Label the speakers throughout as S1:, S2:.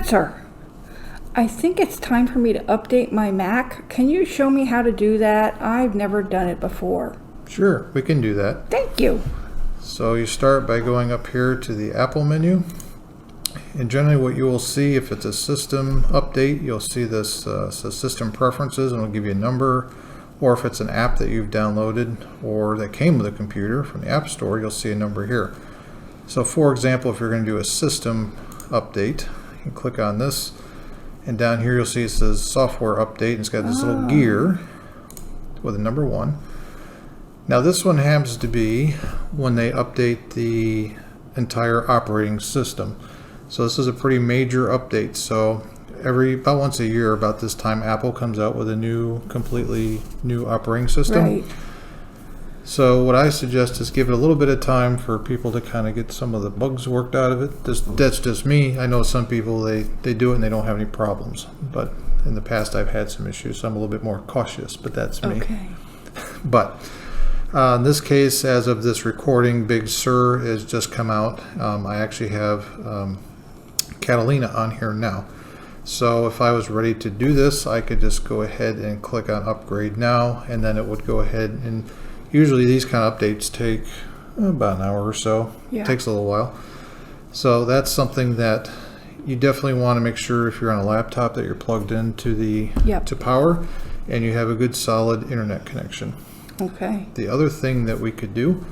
S1: answer. I think it's time for me to update my Mac. Can you show me how to do that? I've never done it before.
S2: Sure, we can do that.
S1: Thank you.
S2: So you start by going up here to the Apple menu. And generally what you will see, if it's a system update, you'll see this says system preferences, and it'll give you a number. Or if it's an app that you've downloaded or that came with a computer from the App Store, you'll see a number here. So for example, if you're going to do a system update, you can click on this, and down here you'll see it says software update, and it's got this little gear with a number 1. Now this one happens to be when they update the entire operating system. So this is a pretty major update. So about once a year, about this time, Apple comes out with a completely new operating system.
S1: Right.
S2: So what I suggest is give it a little bit of time for people to kind of get some of the bugs worked out of it. That's just me. I know some people, they do it and they don't have any problems. But in the past I've had some issues, so I'm a little bit more cautious, but that's me.
S1: Okay.
S2: But in this case, as of this recording, Big Sur has just come out. I actually have Catalina on here now. So if I was ready to do this, I could just go ahead and click on upgrade now, and then it would go ahead, and usually these kind of updates take about an hour or so.
S1: Yeah.
S2: It takes a little while. So that's something that you definitely want to make sure, if you're on a laptop, that you're plugged into to power and you have a good solid internet connection.
S1: Okay.
S2: The other thing that we could do,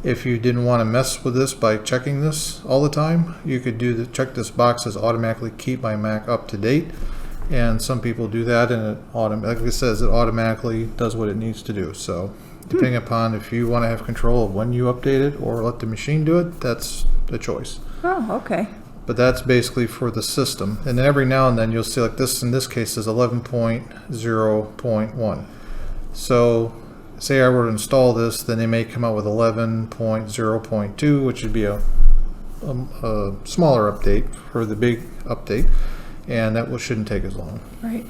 S2: if you didn't want to mess with this by checking this all the time, you could check this box as automatically keep my Mac up to date. And some people do that, and like it says, it automatically does what it needs to do. So depending upon if you want to have control of when you update it or let the machine do it, that's the choice.
S1: Oh, okay.
S2: But that's basically for the system. And then every now and then you'll see, like this in this case is 11.0.1. So say I were to install this, then they may come out with 11.0.2, which would be a smaller update for the big update, and that shouldn't take as long.
S1: Right.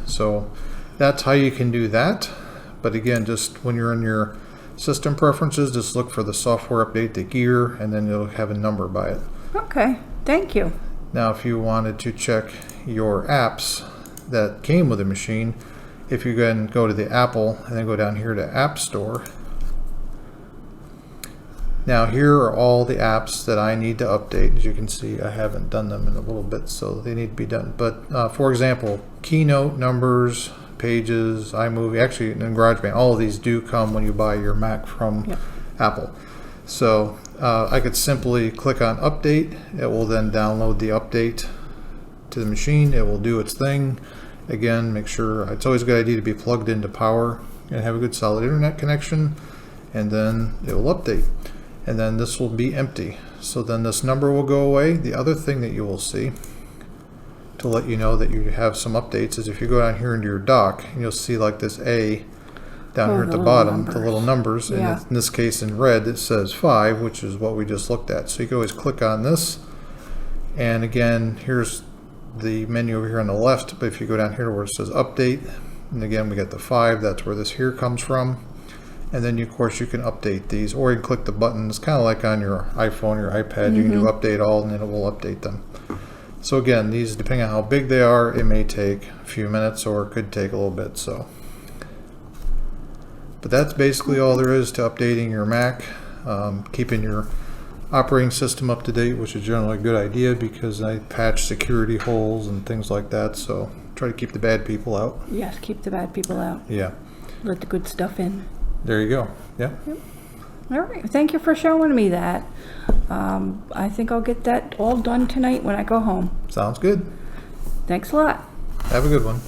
S2: So that's how you can do that. But again, just when you're in your system preferences, just look for the software update, the gear, and then you'll have a number by it.
S1: Okay. Thank you.
S2: Now if you wanted to check your apps that came with the machine, if you go and go to the Apple and then go down here to App Store, now here are all the apps that I need to update. As you can see, I haven't done them in a little bit, so they need to be done. But for example, Keynote, Numbers, Pages, iMovie, actually in GarageBand, all of these do come when you buy your Mac from Apple. So I could simply click on Update. It will then download the update to the machine. It will do its thing. Again, make sure, it's always a good idea to be plugged into power and have a good solid internet connection, and then it will update. And then this will be empty. So then this number will go away. The other thing that you will see to let you know that you have some updates is if you go down here into your dock, and you'll see like this A down here at the bottom, the little numbers. And in this case in red it says 5, which is what we just looked at. So you can always click on this, and again, here's the menu over here on the left, but if you go down here to where it says update, and again we got the 5, that's where this here comes from. And then of course you can update these, or you can click the buttons, kind of like on your iPhone, your iPad. You can do update all, and then it will update them. So again, these, depending on how big they are, it may take a few minutes or it could take a little bit. But that's basically all there is to updating your Mac, keeping your operating system up to date, which is generally a good idea because I patch security holes and things like that. So try to keep the bad people out.
S1: Yes, keep the bad people out.
S2: Yeah.
S1: Let the good stuff in.
S2: There you go. Yeah.
S1: Yep. All right. Thank you for showing me that. I think I'll get that all done tonight when I go home.
S2: Sounds good.
S1: Thanks a lot.
S2: Have a good one.